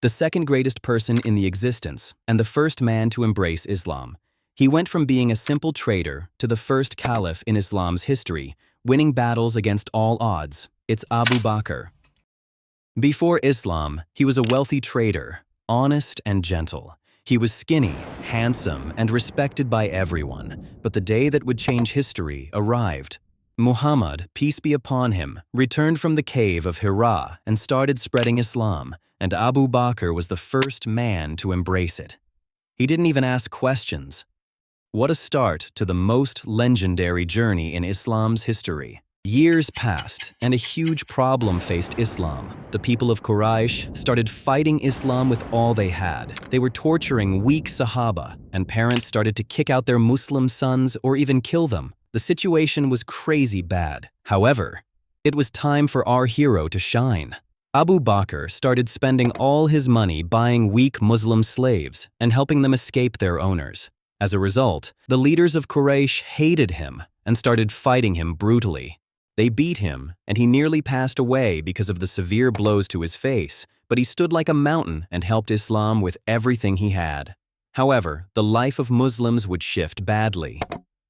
the second greatest person in the existence, and the first man to embrace Islam. He went from being a simple trader to the first caliph in Islam's history, winning battles against all odds. It's Abu Bakr. Before Islam, he was a wealthy trader, honest and gentle. He was skinny, handsome, and respected by everyone. But the day that would change history arrived. Muhammad, peace be upon him, returned from the cave of Hira and started spreading Islam, and Abu Bakr was the first man to embrace it. He didn't even ask questions. What a start to the most legendary journey in Islam's history. Years passed, and a huge problem faced Islam. The people of Quraysh started fighting Islam with all they had. They were torturing weak Sahaba, and parents started to kick out their Muslim sons or even kill them. The situation was crazy bad. However, it was time for our hero to shine. Abu Bakr started spending all his money buying weak Muslim slaves and helping them escape their owners. As a result, the leaders of Quraysh hated him and started fighting him brutally. They beat him, and he nearly passed away because of the severe blows to his face, but he stood like a mountain and helped Islam with everything he had. However, the life of Muslims would shift badly.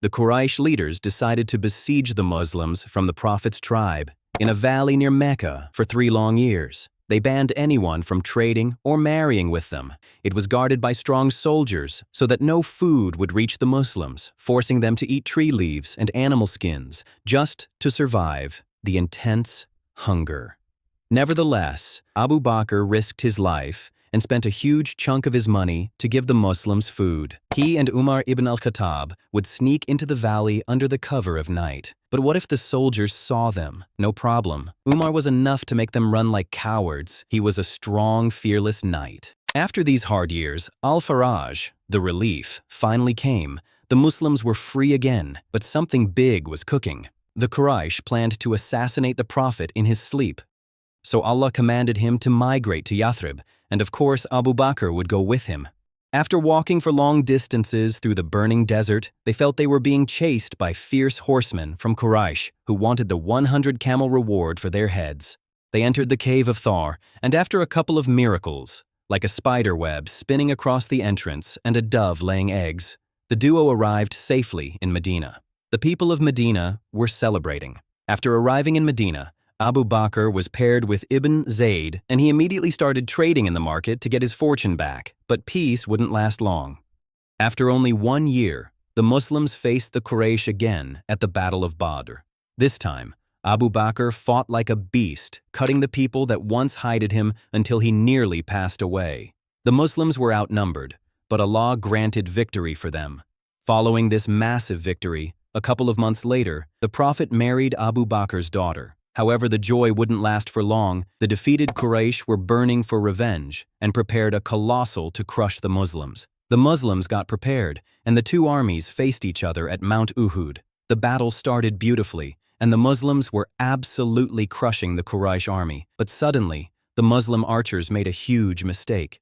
The Quraysh leaders decided to besiege the Muslims from the Prophet's tribe in a valley near Mecca for 3 long years. They banned anyone from trading or marrying with them. It was guarded by strong soldiers so that no food would reach the Muslims, forcing them to eat tree leaves and animal skins just to survive the intense hunger. Nevertheless, Abu Bakr risked his life and spent a huge chunk of his money to give the Muslims food. He and Umar ibn al-Khattab would sneak into the valley under the cover of night. But what if the soldiers saw them? No problem. Umar was enough to make them run like cowards. He was a strong, fearless knight. After these hard years, al-Faraj, the relief, finally came. The Muslims were free again, but something big was cooking. The Quraysh planned to assassinate the Prophet in his sleep. So Allah commanded him to migrate to Yathrib, and of course Abu Bakr would go with him. After walking for long distances through the burning desert, they felt they were being chased by fierce horsemen from Quraysh who wanted the 100 camel reward for their heads. They entered the cave of Thar, and after a couple of miracles, like a spider web spinning across the entrance and a dove laying eggs, the duo arrived safely in Medina. The people of Medina were celebrating. After arriving in Medina, Abu Bakr was paired with Ibn Zayd, and he immediately started trading in the market to get his fortune back, but peace wouldn't last long. After only 1 year, the Muslims faced the Quraysh again at the Battle of Badr. This time, Abu Bakr fought like a beast, cutting the people that once hated him until he nearly passed away. The Muslims were outnumbered, but Allah granted victory for them. Following this massive victory, a couple of months later, the Prophet married Abu Bakr's daughter. However, the joy wouldn't last for long. The defeated Quraysh were burning for revenge and prepared a colossal to crush the Muslims. The Muslims got prepared, and the two armies faced each other at Mount Uhud. The battle started beautifully, and the Muslims were absolutely crushing the Quraysh army. But suddenly, the Muslim archers made a huge mistake.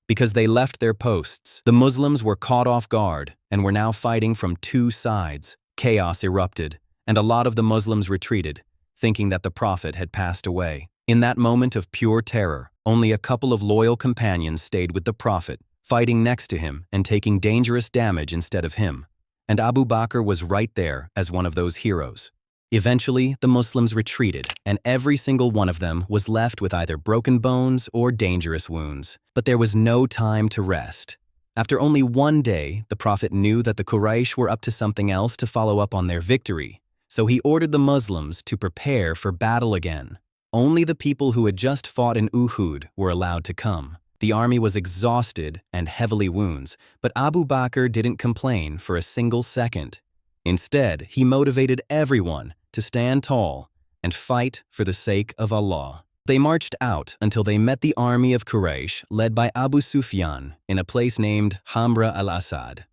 Because they left their posts, the Muslims were caught off guard and were now fighting from 2 sides. Chaos erupted, and a lot of the Muslims retreated, thinking that the Prophet had passed away. In that moment of pure terror, only a couple of loyal companions stayed with the Prophet, fighting next to him and taking dangerous damage instead of him. And Abu Bakr was right there as one of those heroes. Eventually, the Muslims retreated, and every single one of them was left with either broken bones or dangerous wounds. But there was no time to rest. After only 1 day, the Prophet knew that the Quraysh were up to something else to follow up on their victory. So he ordered the Muslims to prepare for battle again. Only the people who had just fought in Uhud were allowed to come. The army was exhausted and heavily wounds, but Abu Bakr didn't complain for a single second. Instead, he motivated everyone to stand tall and fight for the sake of Allah. They marched out until they met the army of Quraysh led by Abu Sufyan in a place named Hamra al-Asad.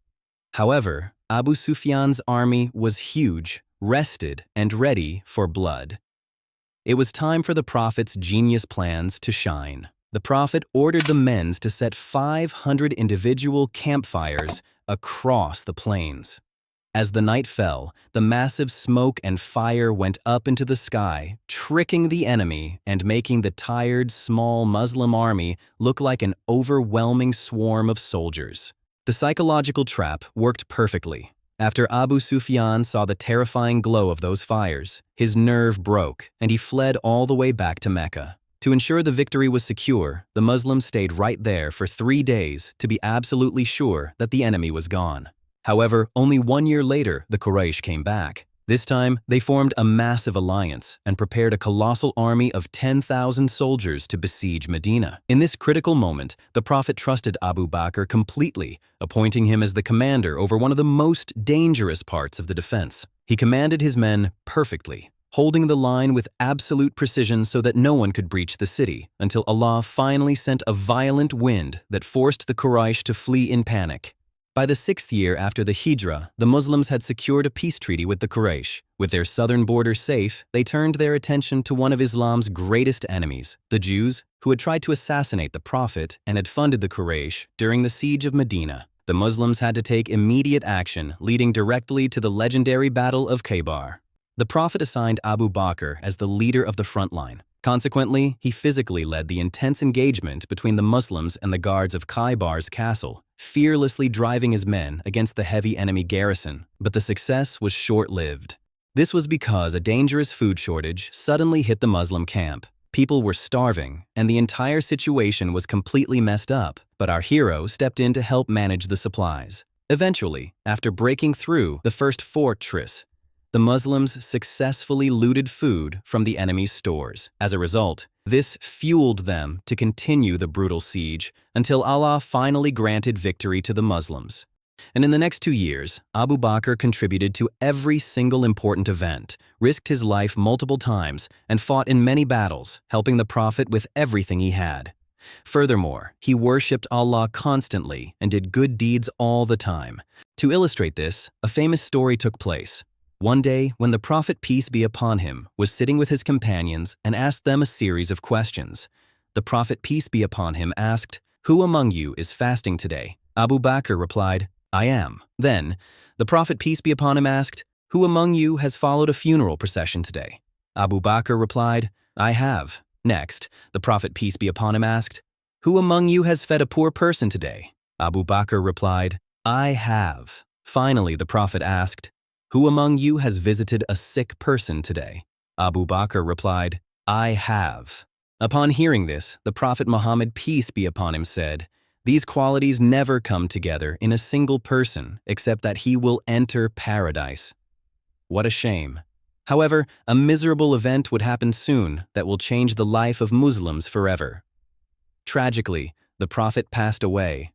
However, Abu Sufyan's army was huge, rested, and ready for blood. It was time for the Prophet's genius plans to shine. The Prophet ordered the men to set 500 individual campfires across the plains. As the night fell, the massive smoke and fire went up into the sky, tricking the enemy and making the tired, small Muslim army look like an overwhelming swarm of soldiers. The psychological trap worked perfectly. After Abu Sufyan saw the terrifying glow of those fires, his nerve broke, and he fled all the way back to Mecca. To ensure the victory was secure, the Muslims stayed right there for 3 days to be absolutely sure that the enemy was gone. However, only 1 year later, the Quraysh came back. This time, they formed a massive alliance and prepared a colossal army of 10,000 soldiers to besiege Medina. In this critical moment, the Prophet trusted Abu Bakr completely, appointing him as the commander over one of the most dangerous parts of the defense. He commanded his men perfectly, holding the line with absolute precision so that no one could breach the city, until Allah finally sent a violent wind that forced the Quraysh to flee in panic. By the 6th year after the Hijrah, the Muslims had secured a peace treaty with the Quraysh. With their southern border safe, they turned their attention to one of Islam's greatest enemies, the Jews, who had tried to assassinate the Prophet and had funded the Quraysh during the siege of Medina. The Muslims had to take immediate action, leading directly to the legendary Battle of Khaybar. The Prophet assigned Abu Bakr as the leader of the front line. Consequently, he physically led the intense engagement between the Muslims and the guards of Khaybar's castle, fearlessly driving his men against the heavy enemy garrison. But the success was short-lived. This was because a dangerous food shortage suddenly hit the Muslim camp. People were starving, and the entire situation was completely messed up, but our hero stepped in to help manage the supplies. Eventually, after breaking through the first fortress, the Muslims successfully looted food from the enemy's stores. As a result, this fueled them to continue the brutal siege until Allah finally granted victory to the Muslims. And in the next 2 years, Abu Bakr contributed to every single important event, risked his life multiple times, and fought in many battles, helping the Prophet with everything he had. Furthermore, he worshipped Allah constantly and did good deeds all the time. To illustrate this, a famous story took place. One day, when the Prophet, peace be upon him, was sitting with his companions and asked them a series of questions. The Prophet, peace be upon him, asked, "Who among you is fasting today?" Abu Bakr replied, "I am." Then, the Prophet, peace be upon him, asked, "Who among you has followed a funeral procession today?" Abu Bakr replied, "I have." Next, the Prophet, peace be upon him, asked, "Who among you has fed a poor person today?" Abu Bakr replied, "I have." Finally, the Prophet asked, "Who among you has visited a sick person today?" Abu Bakr replied, "I have." Upon hearing this, the Prophet Muhammad, peace be upon him, said, "These qualities never come together in a single person except that he will enter paradise." What a shame. However, a miserable event would happen soon that will change the life of Muslims forever. Tragically, the Prophet passed away,